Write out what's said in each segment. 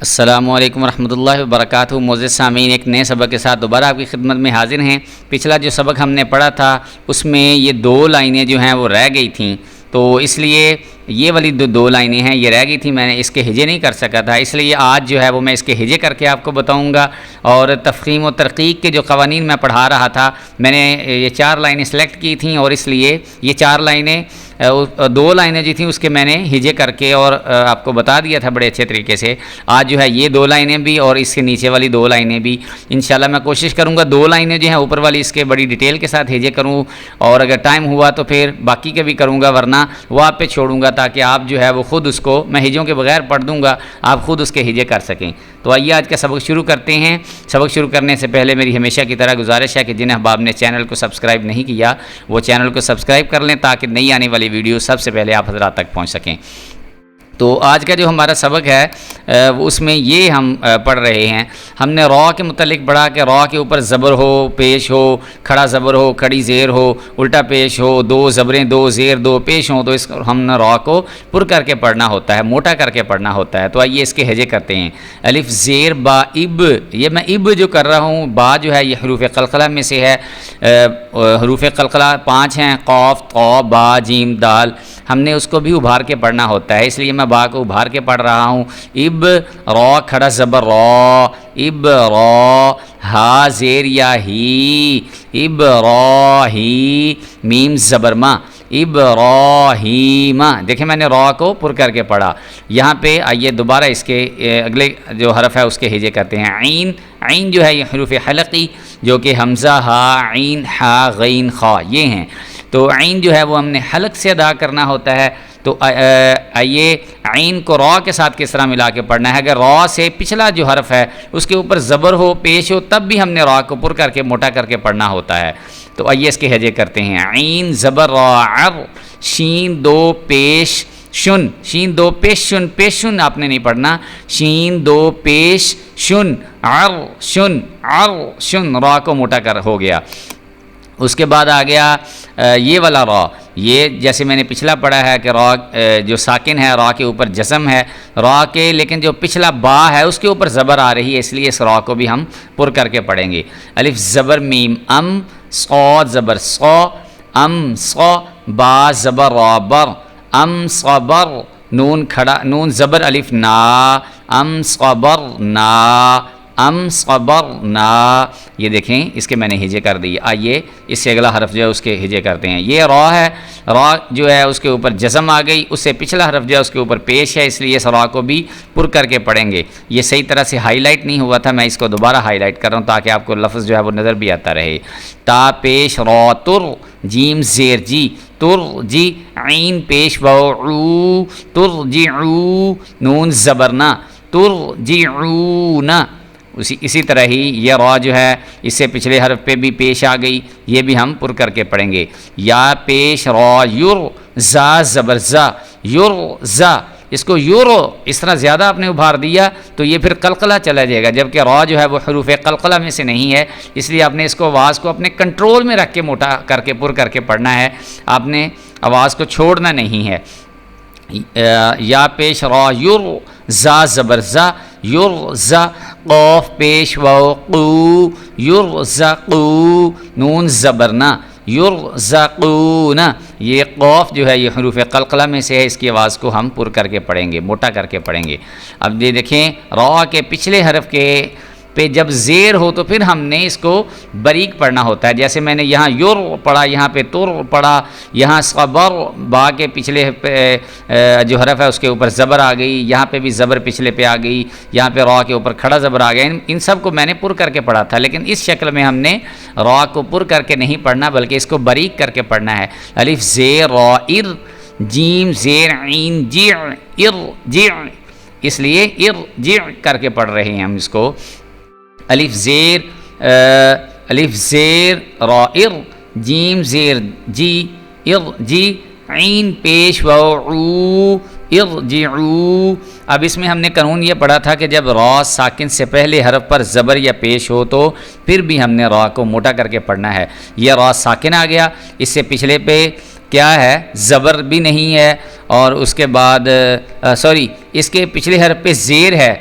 السلام علیکم ورحمۃ اللہ وبرکاتہ۔ معزز سامعین، ایک نئے سبق کے ساتھ دوبارہ آپ کی خدمت میں حاضر ہیں۔ پچھلا جو سبق ہم نے پڑھا تھا اس میں یہ دو لائنیں جو ہیں وہ رہ گئی تھیں، تو اس لیے یہ والی دو لائنیں ہیں یہ رہ گئی تھیں، میں نے اس کے ہجے نہیں کر سکا تھا، اس لیے آج جو ہے وہ میں اس کے ہجے کر کے آپ کو بتاؤں گا۔ اور تفخیم و ترقیق کے جو قوانین میں پڑھا رہا تھا، میں نے یہ 4 لائنیں سلیکٹ کی تھیں، اور اس لیے یہ 4 لائنیں 2 لائنیں جو تھیں اس کے میں نے ہجے کر کے اور آپ کو بتا دیا تھا بڑے اچھے طریقے سے۔ آج جو ہے یہ 2 لائنیں بھی اور اس کے نیچے والی 2 لائنیں بھی انشاءاللہ میں کوشش کروں گا 2 لائنیں جو ہیں اوپر والی اس کے بڑی ڈیٹیل کے ساتھ ہجے کروں، اور اگر ٹائم ہوا تو پھر باقی کے بھی کروں گا، ورنہ وہ آپ پہ چھوڑوں گا تاکہ آپ جو ہے وہ خود اس کو، میں ہجوں کے بغیر پڑھ دوں گا، آپ خود اس کے ہجے کر سکیں۔ تو آئیے آج کا سبق شروع کرتے ہیں۔ سبق شروع کرنے سے پہلے میری ہمیشہ کی طرح گزارش ہے کہ جن احباب نے چینل کو سبسکرائب نہیں کیا وہ چینل کو سبسکرائب کر لیں تاکہ نئی آنے والی ویڈیو سب سے پہلے آپ حضرات تک پہنچ سکیں۔ تو آج کا جو ہمارا سبق ہے اس میں یہ ہم پڑھ رہے ہیں، ہم نے را کے متعلق پڑھا کہ را کے اوپر زبر ہو، پیش ہو، کھڑا زبر ہو، کھڑی زیر ہو، الٹا پیش ہو، 2 زبریں 2 زیر 2 پیش ہوں، تو اس ہم نے را کو پر کر کے پڑھنا ہوتا ہے، موٹا کر کے پڑھنا ہوتا ہے۔ تو آئیے اس کے ہجے کرتے ہیں۔ الف زیر با اب، یہ میں اب جو کر رہا ہوں، با جو ہے یہ حروف قلقلہ میں سے ہے، حروف قلقلہ 5 ہیں، قاف، طا، با، جیم، دال، ہم نے اس کو بھی ابھار کے پڑھنا ہوتا ہے، اس لیے میں با کو ابھار کے پڑھ رہا ہوں۔ اب را کھڑا زبر را، اب را، ہا زیر یا ہی، اب را ہی، میم زبر ما، ابراہیم۔ دیکھیں میں نے را کو پر کر کے پڑھا۔ یہاں پہ آئیے دوبارہ اس کے اگلے جو حرف ہے اس کے ہجے کرتے ہیں۔ عین، عین جو ہے یہ حروف حلقی جو کہ حمزہ، ہا، عین، ہا، غین، خا یہ ہیں، تو عین جو ہے وہ ہم نے حلق سے ادا کرنا ہوتا ہے۔ تو آئیے عین کو را کے ساتھ کس طرح ملا کے پڑھنا ہے۔ اگر را سے پچھلا جو حرف ہے اس کے اوپر زبر ہو، پیش ہو، تب بھی ہم نے را کو پر کر کے موٹا کر کے پڑھنا ہوتا ہے۔ تو آئیے اس کے ہجے کرتے ہیں۔ عین زبر را عر، شین 2 پیش شن، شین 2 پیش شن، پیش شن آپ نے نہیں پڑھنا، شین 2 پیش شن، عر شن، عر شن، را کو موٹا کر ہو گیا۔ اس کے بعد آ گیا یہ والا را، یہ جیسے میں نے پچھلا پڑھا ہے کہ را جو ساکن ہے را کے اوپر جزم ہے، را کے لیکن جو پچھلا با ہے اس کے اوپر زبر آ رہی ہے، اس لیے اس را کو بھی ہم پر کر کے پڑھیں گے۔ الف زبر میم ام، صاد زبر صا، ام صا، با زبر را بر، ام صبر، نون کھڑا، نون زبر الف نا، ام صبر نا، ام صبرنا، یہ دیکھیں اس کے میں نے ہجے کر دی۔ آئیے اس سے اگلا حرف جو ہے اس کے ہجے کرتے ہیں۔ یہ را ہے، را جو ہے اس کے اوپر جزم آ گئی، اس سے پچھلا حرف جو ہے اس کے اوپر پیش ہے، اس لیے اس را کو بھی پر کر کے پڑھیں گے۔ یہ صحیح طرح سے ہائی لائٹ نہیں ہوا تھا، میں اس کو دوبارہ ہائی لائٹ کر رہا ہوں تاکہ آپ کو لفظ جو ہے وہ نظر بھی آتا رہے۔ تا پیش را تر، جیم زیر جی، تر جی، عین پیش وعو، ترجعو، نون زبرنا، ترجعون۔ اسی طرح ہی یہ را جو ہے اس سے پچھلے حرف پہ بھی پیش آ گئی، یہ بھی ہم پر کر کے پڑھیں گے۔ یا پیش را یر، زا زبر زا، یر زا، اس کو یورو اس طرح زیادہ آپ نے ابھار دیا تو یہ پھر قلقلہ چلا جائے گا، جبکہ را جو ہے وہ حروف قلقلہ میں سے نہیں ہے، اس لیے آپ نے اس کو آواز کو اپنے کنٹرول میں رکھ کے موٹا کر کے پر کر کے پڑھنا ہے، آپ نے آواز کو چھوڑنا نہیں ہے۔ یا پیش را یر، زا زبر زا، یرزا، قاف پیش وقو، یرزقو، نون زبرنا، یرزقون، یہ قاف جو ہے یہ حروف قلقلہ میں سے ہے، اس کی آواز کو ہم پر کر کے پڑھیں گے، موٹا کر کے پڑھیں گے۔ اب یہ دیکھیں را کے پچھلے حرف کے پہ جب زیر ہو تو پھر ہم نے اس کو باریک پڑھنا ہوتا ہے، جیسے میں نے یہاں یر پڑھا، یہاں پہ تر پڑھا، یہاں صبر، با کے پچھلے جو حرف ہے اس کے اوپر زبر آ گئی، یہاں پہ بھی زبر پچھلے پہ آ گئی، یہاں پہ را کے اوپر کھڑا زبر آ گیا، ان سب کو میں نے پر کر کے پڑھا تھا، لیکن اس شکل میں ہم نے را کو پر کر کے نہیں پڑھنا بلکہ اس کو باریک کر کے پڑھنا ہے۔ الف زیر را ار، جیم زیر عین جع، ارجع، اس لیے ارجع کر کے پڑھ رہے ہیں ہم اس کو۔ الف زیر را ار، جیم زیر جی، ارجی، عین پیش وعو، ارجعو۔ اب اس میں ہم نے قانون یہ پڑھا تھا کہ جب را ساکن سے پہلے حرف پر زبر یا پیش ہو تو پھر بھی ہم نے را کو موٹا کر کے پڑھنا ہے۔ یہ را ساکن آ گیا، اس سے پچھلے پہ کیا ہے، زبر بھی نہیں ہے، اور اس کے بعد اس کے پچھلے حرف پہ زیر ہے،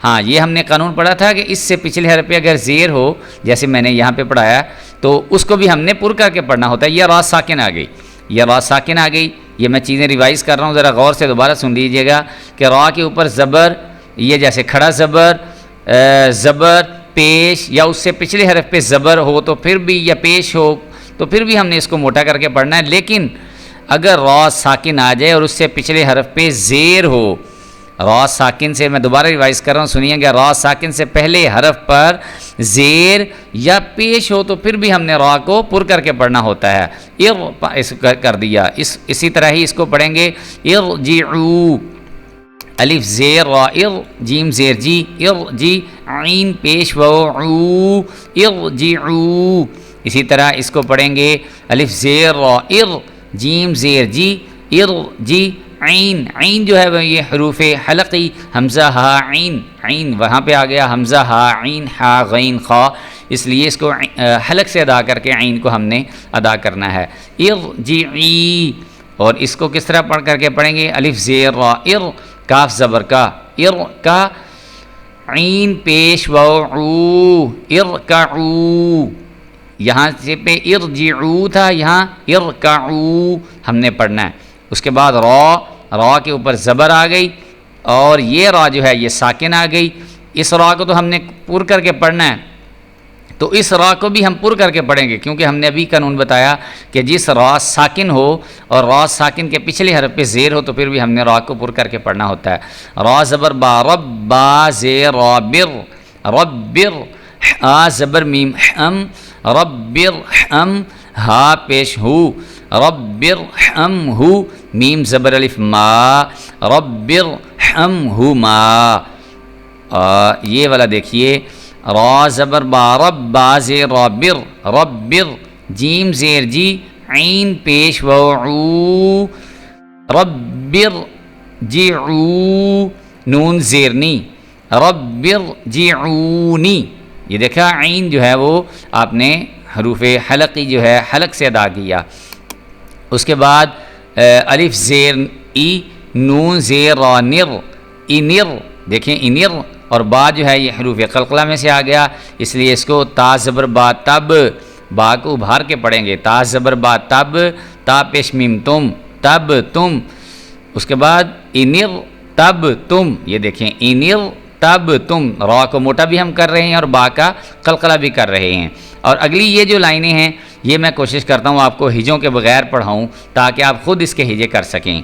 ہاں یہ ہم نے قانون پڑھا تھا کہ اس سے پچھلے حرف پہ اگر زیر ہو، جیسے میں نے یہاں پہ پڑھایا، تو اس کو بھی ہم نے پر کر کے پڑھنا ہوتا ہے. یہ را ساکن آ گئی، یہ را ساکن آ گئی. یہ میں چیزیں ریوائز کر رہا ہوں، ذرا غور سے دوبارہ سن لیجئے گا کہ را کے اوپر زبر، یہ جیسے کھڑا زبر، زبر پیش، یا اس سے پچھلے حرف پہ زبر ہو تو پھر بھی، یا پیش ہو تو پھر بھی ہم نے اس کو موٹا کر کے پڑھنا ہے. لیکن اگر را ساکن آ جائے اور اس سے پچھلے حرف پہ زیر ہو، را ساکن سے، میں دوبارہ ریوائز کر رہا ہوں، سنیے گا، را ساکن سے پہلے حرف پر زیر یا پیش ہو تو پھر بھی ہم نے را کو پر کر کے پڑھنا ہوتا ہے. اس کر دیا. اسی طرح ہی اس کو پڑھیں گے ارجعو، الف زیر را، جیم زیر جی، ارجی، عین پیش و عو، ارجعو. اسی طرح اس کو پڑھیں گے الف زیر را، جیم زیر جی، ارجی، عین. عین جو ہے وہ یہ حروف حلقی، حمزہ ہا عین، عین وہاں پہ آ گیا، حمزہ ہا عین ہا غین خا، اس لیے اس کو حلق سے ادا کر کے عین کو ہم نے ادا کرنا ہے. ارجعی، اور اس کو کس طرح پڑھ کر کے پڑھیں گے؟ الف زیر را، کاف زبر کا، کا، عین پیش و عو، ارکعو. یہاں سے پہ ارجعو تھا، یہاں ارکعو ہم نے پڑھنا ہے. اس کے بعد را کے اوپر زبر آ گئی، اور یہ را جو ہے یہ ساکن آ گئی. اس را کو تو ہم نے پر کر کے پڑھنا ہے، تو اس را کو بھی ہم پر کر کے پڑھیں گے، کیونکہ ہم نے ابھی قانون بتایا کہ جس را ساکن ہو اور را ساکن کے پچھلے حرف پہ زیر ہو تو پھر بھی ہم نے را کو پر کر کے پڑھنا ہوتا ہے. را زبر با، رب با زیر را، بر، ربر، آ زبر میم ہم، ربر ہم، ہا پیش ہو، ربر ہم ہو، میم زبر الف ما، ربر ہم ہو ما. یہ والا دیکھیے، را زبر با، رب با زیر را، بر، ربر، جیم زیر جی، عین پیش و عو، ربر جعو، نون زیرنی، ربر جعونی. یہ دیکھا عین جو ہے وہ آپ نے حروف حلقی جو ہے حلق سے ادا کیا. اس کے بعد الف زیر ای، نون زیر را، نر، انر، دیکھیں انر، اور با جو ہے یہ حروف قلقلہ میں سے آ گیا، اس لیے اس کو تا زبر با تب، با کو ابھار کے پڑھیں گے، تا زبر با تب، تا پیش میم تم، تب تم. اس کے بعد انر تب تم، یہ دیکھیں انر تب تم، را کو موٹا بھی ہم کر رہے ہیں اور با کا قلقلہ بھی کر رہے ہیں. اور اگلی یہ جو لائنیں ہیں یہ میں کوشش کرتا ہوں آپ کو ہجوں کے بغیر پڑھاؤں تاکہ آپ خود اس کے ہجے کر سکیں.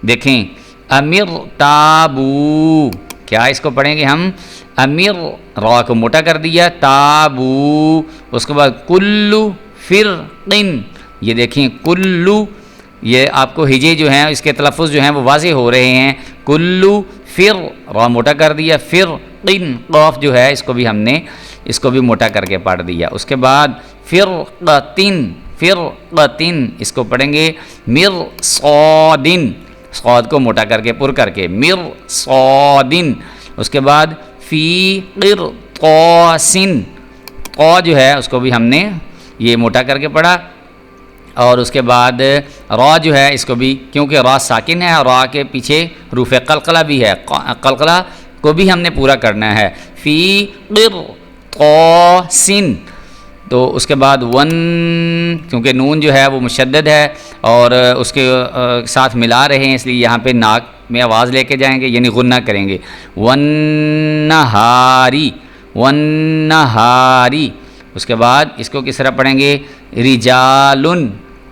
دیکھیں امر تابو، کیا اس کو پڑھیں گے ہم؟ امر، را کو موٹا کر دیا، تابو. اس کے بعد کلو فرقن، یہ دیکھیں کلو، یہ آپ کو ہجے جو ہیں اس کے تلفظ جو ہیں وہ واضح ہو رہے ہیں. کلو فر، را موٹا کر دیا، فرقن، قاف جو ہے اس کو بھی ہم نے اس کو بھی موٹا کر کے پڑھ دیا. اس کے بعد فرقتن، فرقتن، اس کو پڑھیں گے مرصادن، صاد کو موٹا کر کے پر کر کے، مرصادن. اس کے بعد فی قرطاسن، قا جو ہے اس کو بھی ہم نے یہ موٹا کر کے پڑھا. اور اس کے بعد را جو ہے اس کو بھی، کیونکہ را ساکن ہے اور را کے پیچھے حروف قلقلہ بھی ہے، قلقلہ کو بھی ہم نے پورا کرنا ہے. فی قرطاسن. تو اس کے بعد ون، کیونکہ نون جو ہے وہ مشدد ہے اور اس کے ساتھ ملا رہے ہیں، اس لیے یہاں پہ ناک میں آواز لے کے جائیں گے، یعنی غنہ کریں گے. والنہاری، والنہاری. اس کے بعد اس کو کس طرح پڑھیں گے؟ رجالن،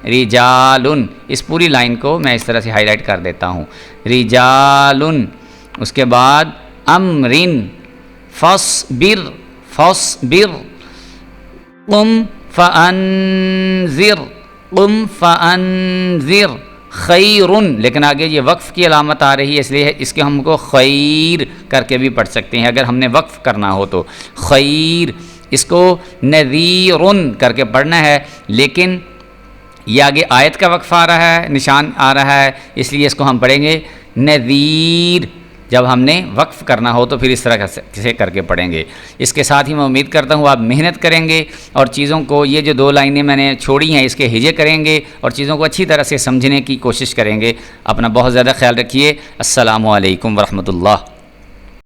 رجالن. اس پوری لائن کو میں اس طرح سے ہائی لائٹ کر دیتا ہوں، رجالن. اس کے بعد امرن، فاصبر، فاصبر. قم فانذر، قم فانذر. خیرن، لیکن آگے یہ وقف کی علامت آ رہی ہے، اس لیے اس کے ہم کو خیر کر کے بھی پڑھ سکتے ہیں اگر ہم نے وقف کرنا ہو تو. خیر. اس کو نذیرن کر کے پڑھنا ہے، لیکن یہ آگے آیت کا وقف آ رہا ہے، نشان آ رہا ہے، اس لیے اس کو ہم پڑھیں گے نذیر. جب ہم نے وقف کرنا ہو تو پھر اس طرح سے کر کے پڑھیں گے. اس کے ساتھ ہی میں امید کرتا ہوں آپ محنت کریں گے اور چیزوں کو، یہ جو دو لائنیں میں نے چھوڑی ہیں اس کے ہجے کریں گے اور چیزوں کو اچھی طرح سے سمجھنے کی کوشش کریں گے. اپنا بہت زیادہ خیال رکھیے. السلام علیکم ورحمۃ اللہ.